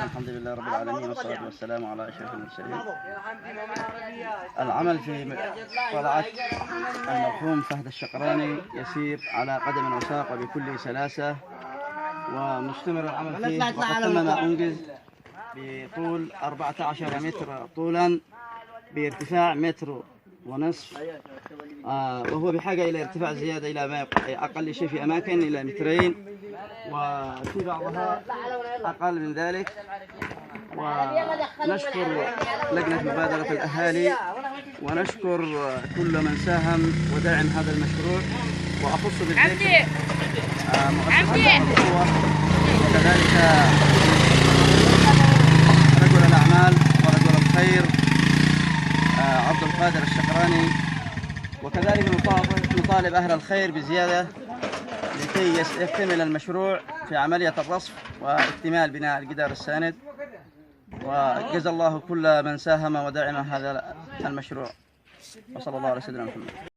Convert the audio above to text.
الحمد لله رب العالمين والصلاة والسلام على أشرف المرسلين. العمل في طلعة المرحوم فهد الشقراني يسير على قدم وساق بكل سلاسة، ومستمر العمل فيه، وقد تم ما أنجز بطول 14 متر طولا بارتفاع متر ونصف، وهو بحاجة إلى ارتفاع زيادة إلى ما أقل شيء في أماكن إلى مترين، وفي بعضها أقل من ذلك. ونشكر لجنة مبادرة الأهالي، ونشكر كل من ساهم ودعم هذا المشروع، وأخص بالذكر مؤسسة القوة، وكذلك رجل الأعمال ورجل الخير عبد القادر الشقراني، وكذلك نطالب أهل الخير بزيادة لكي يكتمل المشروع في عملية الرصف واكتمال بناء الجدار الساند. وجزا الله كل من ساهم ودعم هذا المشروع، وصلى الله على سيدنا محمد.